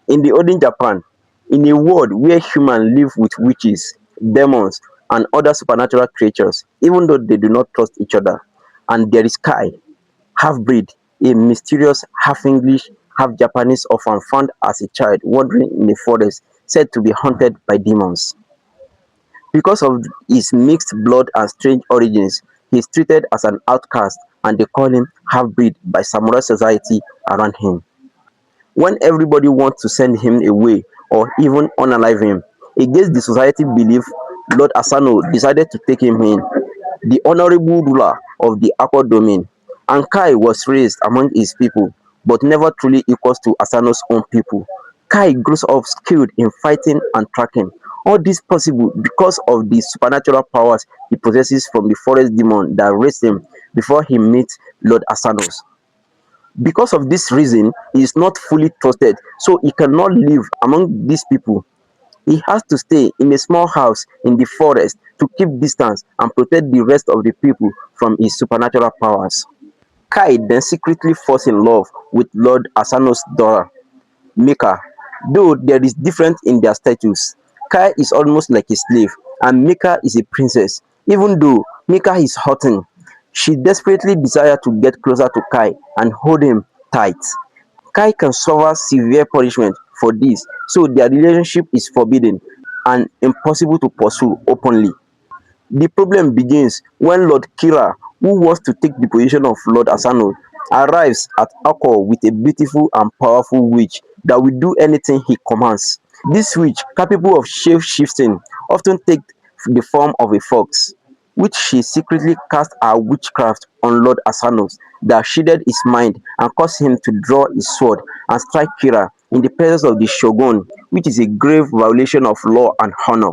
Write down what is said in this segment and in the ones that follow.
In the olden Japan, in a world where humans live with witches, demons, and other supernatural creatures, even though they do not trust each other, and there is Kai, half-breed, a mysterious half-English, half-Japanese orphan found as a child wandering in a forest said to be haunted by demons. Because of his mixed blood and strange origins, he is treated as an outcast and they call him half-breed by samurai society around him. When everybody wants to send him away or even unalive him, against the society belief, Lord Asano decided to take him in, the honorable ruler of the Akko domain. And Kai was raised among his people, but never truly equals to Asano's own people. Kai grows up skilled in fighting and tracking. All this possible because of the supernatural powers he possesses from the forest demon that raised him before he meets Lord Asano's. Because of this reason, he is not fully trusted, so he cannot live among these people. He has to stay in a small house in the forest to keep distance and protect the rest of the people from his supernatural powers. Kai then secretly falls in love with Lord Asano's daughter, Mika, though there is difference in their status. Kai is almost like a slave, and Mika is a princess. Even though Mika is hurting, she desperately desires to get closer to Kai and hold him tight. Kai can suffer severe punishment for this, so their relationship is forbidden and impossible to pursue openly. The problem begins when Lord Kira, who wants to take the position of Lord Asano, arrives at Akko with a beautiful and powerful witch that will do anything he commands. This witch, capable of shape-shifting, often takes the form of a fox, which she secretly cast her witchcraft on Lord Asano that shielded his mind and caused him to draw his sword and strike Kira in the presence of the shogun, which is a grave violation of law and honor.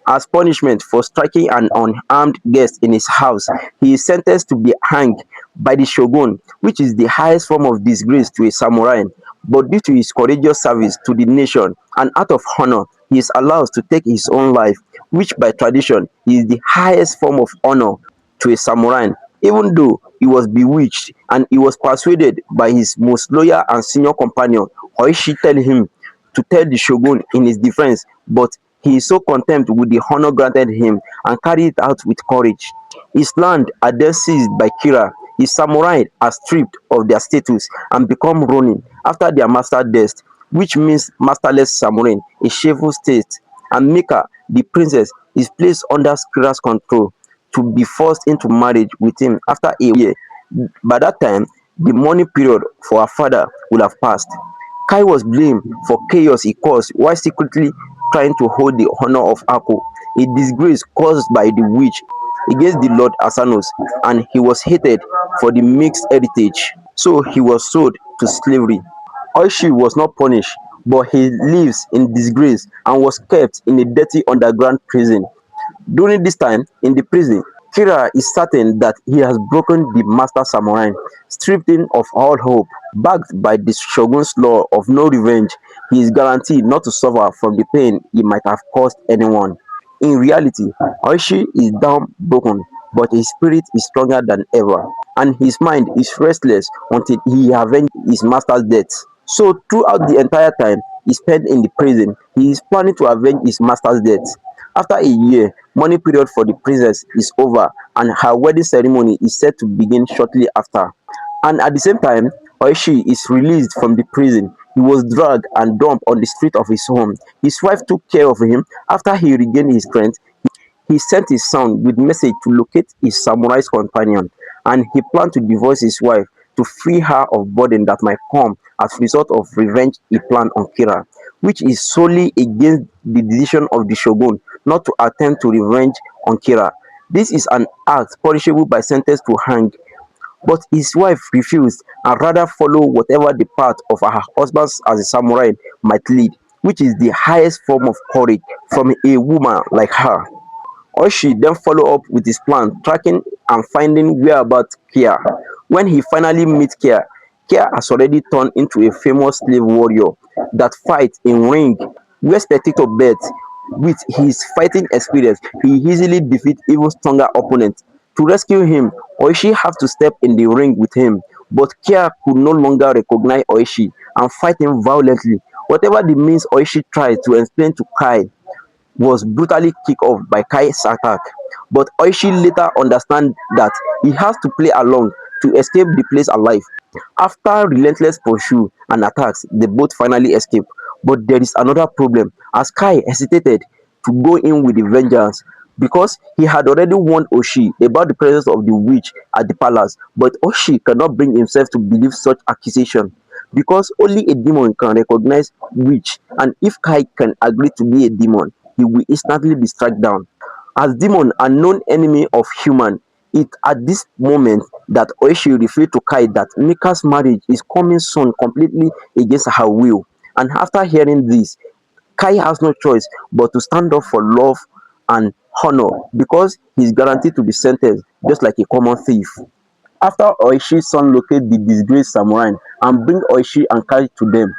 As punishment for striking an unarmed guest in his house, he is sentenced to be hanged by the shogun, which is the highest form of disgrace to a samurai. But due to his courageous service to the nation and out of honor, he is allowed to take his own life, which by tradition is the highest form of honor to a samurai. Even though he was bewitched and he was persuaded by his most loyal and senior companion, Hoishi tell him to tell the shogun in his defense, but he is so content with the honor granted him and carried it out with courage. His land are then seized by Kira. His samurai are stripped of their status and become ronin after their master death, which means masterless samurai, a shameful state. And Mika, the princess, is placed under Kira's control to be forced into marriage with him after a year. By that time, the mourning period for her father will have passed. Kai was blamed for chaos he caused while secretly trying to hold the honor of Akko, a disgrace caused by the witch against the Lord Asanos, and he was hated for the mixed heritage, so he was sold to slavery. Oishi was not punished, but he lives in disgrace and was kept in a dirty underground prison. During this time in the prison, Kira is certain that he has broken the master samurai, stripped him of all hope. Backed by the shogun's law of no revenge, he is guaranteed not to suffer from the pain he might have caused anyone. In reality, Oishi is down broken, but his spirit is stronger than ever, and his mind is restless until he avenged his master's death. So throughout the entire time he spent in the prison, he is planning to avenge his master's death. After a year, mourning period for the princess is over and her wedding ceremony is set to begin shortly after. And at the same time, Oishi is released from the prison. He was dragged and dumped on the street of his home. His wife took care of him. After he regained his strength, he sent his son with message to locate his samurai's companion, and he planned to divorce his wife to free her of burden that might come as a result of revenge he planned on Kira, which is solely against the decision of the shogun not to attempt to revenge on Kira. This is an act punishable by sentence to hang, but his wife refused and rather follow whatever the path of her husband as a samurai might lead, which is the highest form of courage from a woman like her. Oishi then followed up with his plan, tracking and finding whereabouts Kia. When he finally meets Kia, Kia has already turned into a famous slave warrior that fights in ring where spectator bet. With his fighting experience, he easily defeats even stronger opponents. To rescue him, Oishi have to step in the ring with him, but Kia could no longer recognize Oishi and fight him violently. Whatever the means Oishi tried to explain to Kai was brutally kicked off by Kai's attack, but Oishi later understand that he has to play along to escape the place alive. After relentless pursuit and attacks, they both finally escape. But there is another problem, as Kai hesitated to go in with the vengeance because he had already warned Oshi about the presence of the witch at the palace. But Oshi cannot bring himself to believe such accusation because only a demon can recognize witch, and if Kai can agree to be a demon, he will instantly be struck down. As demon and known enemy of human, it at this moment that Oishi revealed to Kai that Mika's marriage is coming soon completely against her will. And after hearing this, Kai has no choice but to stand up for love and honor because he's guaranteed to be sentenced just like a common thief. After Oishi's son locate the disgraced samurai and bring Oishi and Kai to them,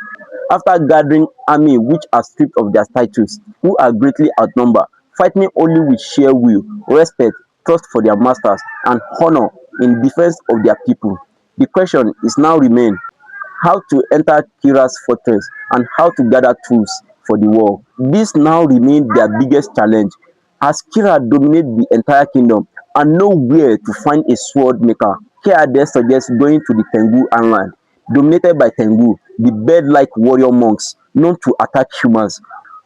after gathering army which are stripped of their titles, who are greatly outnumbered, fighting only with sheer will, respect, trust for their masters, and honor in defense of their people, the question is now remain how to enter Kira's fortress and how to gather tools for the war. This now remains their biggest challenge as Kira dominates the entire kingdom and nowhere to find a sword maker. Here then suggests going to the Tengu Island, dominated by Tengu, the bird-like warrior monks known to attack humans.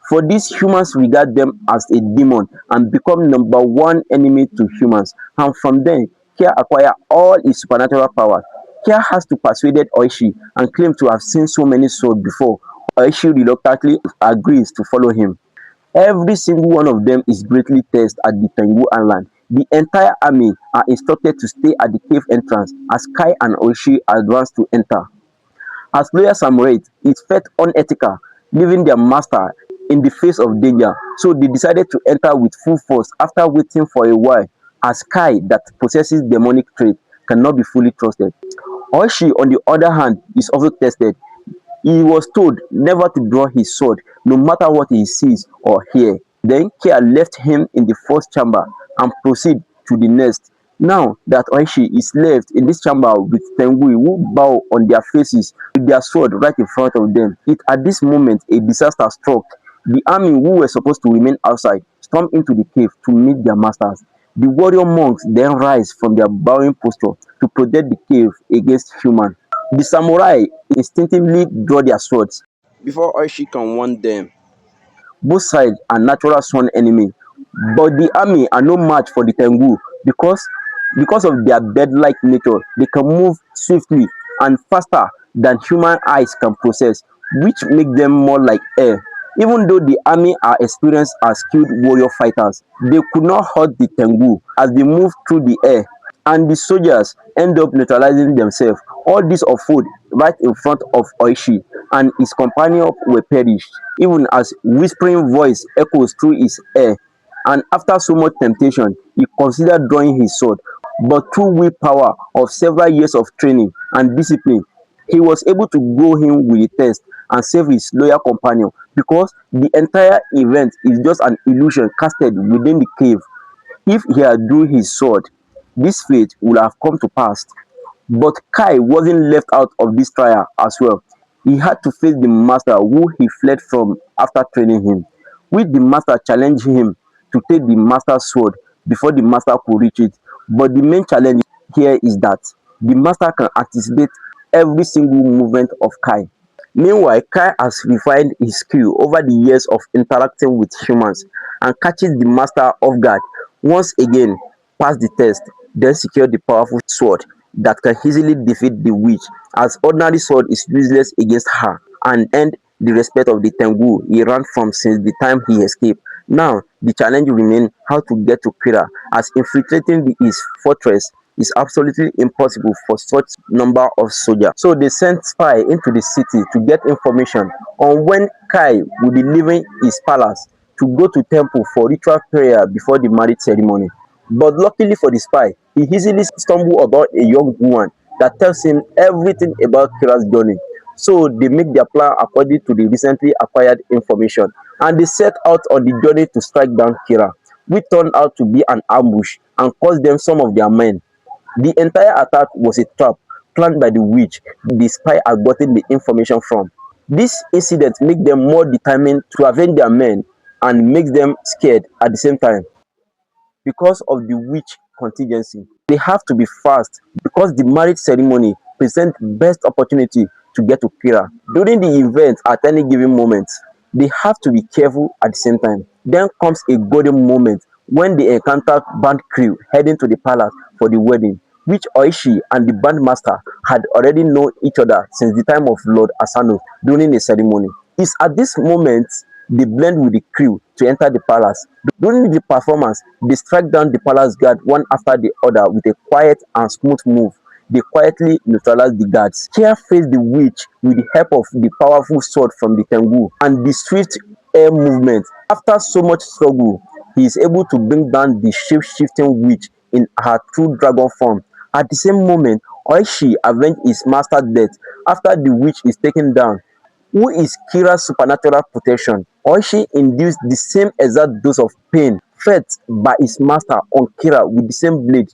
For this, humans regard them as a demon and become number one enemy to humans. And from then, Kia acquire all his supernatural powers. Kia has to persuaded Oishi and claim to have seen so many swords before. Oishi reluctantly agrees to follow him. Every single one of them is greatly tested at the Tengu Island. The entire army are instructed to stay at the cave entrance as Kai and Oishi advance to enter. As loyal samurai, it felt unethical leaving their master in the face of danger, so they decided to enter with full force after waiting for a while, as Kai, that possesses demonic trait, cannot be fully trusted. Oishi, on the other hand, is also tested. He was told never to draw his sword, no matter what he sees or hears. Then Kia left him in the first chamber and proceed to the next. Now that Oishi is left in this chamber with Tengu who bow on their faces with their sword right in front of them, it at this moment a disaster struck. The army who were supposed to remain outside stormed into the cave to meet their masters. The warrior monks then rise from their bowing posture to protect the cave against humans. The samurai instinctively draw their swords before Oishi can warn them. Both sides are natural sworn enemy, but the army are no match for the Tengu because of their bird-like nature. They can move swiftly and faster than human eyes can process, which make them more like air. Even though the army are experienced as skilled warrior fighters, they could not hurt the Tengu as they move through the air, and the soldiers end up neutralizing themselves. All this unfold right in front of Oishi, and his companion were perished, even as whispering voice echoes through his ear. And after so much temptation, he considered drawing his sword, but through willpower of several years of training and discipline, he was able to go in with the test and save his loyal companion because the entire event is just an illusion casted within the cave. If he had drew his sword, this fate would have come to pass. But Kai wasn't left out of this trial as well. He had to face the master who he fled from after training him, which the master challenged him to take the master's sword before the master could reach it. But the main challenge here is that the master can anticipate every single movement of Kai. Meanwhile, Kai has refined his skill over the years of interacting with humans and catches the master off guard once again, pass the test, then secure the powerful sword that can easily defeat the witch, as ordinary sword is useless against her, and earned the respect of the Tengu he ran from since the time he escaped. Now, the challenge remains how to get to Kira, as infiltrating his fortress is absolutely impossible for such number of soldiers. So they sent spy into the city to get information on when Kai will be leaving his palace to go to temple for ritual prayer before the marriage ceremony. But luckily for the spy, he easily stumbled about a young woman that tells him everything about Kira's journey. So they make their plan according to the recently acquired information, and they set out on the journey to strike down Kira, which turned out to be an ambush and cost them some of their men. The entire attack was a trap planned by the witch the spy had gotten the information from. This incident make them more determined to avenge their men and makes them scared at the same time. Because of the witch contingency, they have to be fast because the marriage ceremony presents best opportunity to get to Kira. During the event at any given moment, they have to be careful at the same time. Then comes a golden moment when they encounter band crew heading to the palace for the wedding, which Oishi and the bandmaster had already known each other since the time of Lord Asano during the ceremony. It's at this moment they blend with the crew to enter the palace. During the performance, they strike down the palace guard one after the other with a quiet and smooth move. They quietly neutralize the guards. Kia faced the witch with the help of the powerful sword from the Tengu and the swift air movement. After so much struggle, he is able to bring down the shape-shifting witch in her true dragon form. At the same moment, Oishi avenged his master's death after the witch is taken down. Who is Kira's supernatural protection? Oishi induced the same exact dose of pain felt by his master on Kira with the same blade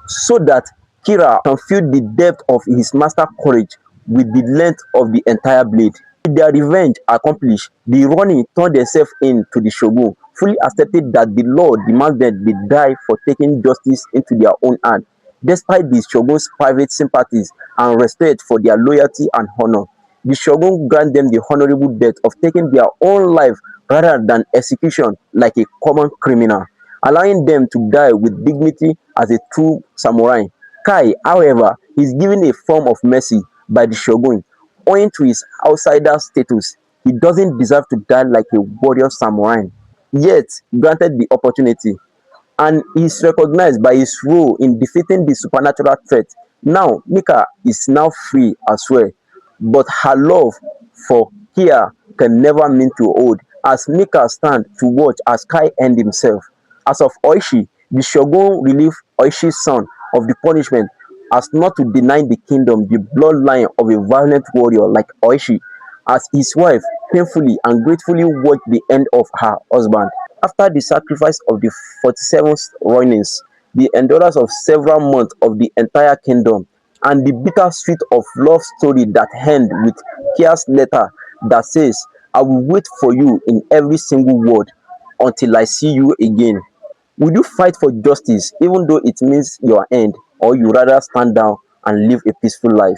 so that Kira can feel the depth of his master's courage with the length of the entire blade. With their revenge accomplished, the Ronin turned themselves in to the Shogun, fully accepted that the law demanded they die for taking justice into their own hand, despite the Shogun's private sympathies and respect for their loyalty and honor. The Shogun grant them the honorable death of taking their own life rather than execution like a common criminal, allowing them to die with dignity as a true samurai. Kai, however, is given a form of mercy by the Shogun. Owing to his outsider status, he doesn't deserve to die like a warrior samurai, yet granted the opportunity, and is recognized by his role in defeating the supernatural threat. Now, Mika is now free as well, but her love for Kia can never mean to hold, as Mika stands to watch as Kai end himself. As of Oishi, the Shogun relieved Oishi's son of the punishment as not to deny the kingdom the bloodline of a violent warrior like Oishi, as his wife painfully and gratefully watched the end of her husband. After the sacrifice of the 47th Ronin's, the endurance of several months of the entire kingdom, and the bittersweet of love story that ends with Kia's letter that says, I will wait for you in every single word until I see you again. Will you fight for justice even though it means your end, or you rather stand down and live a peaceful life?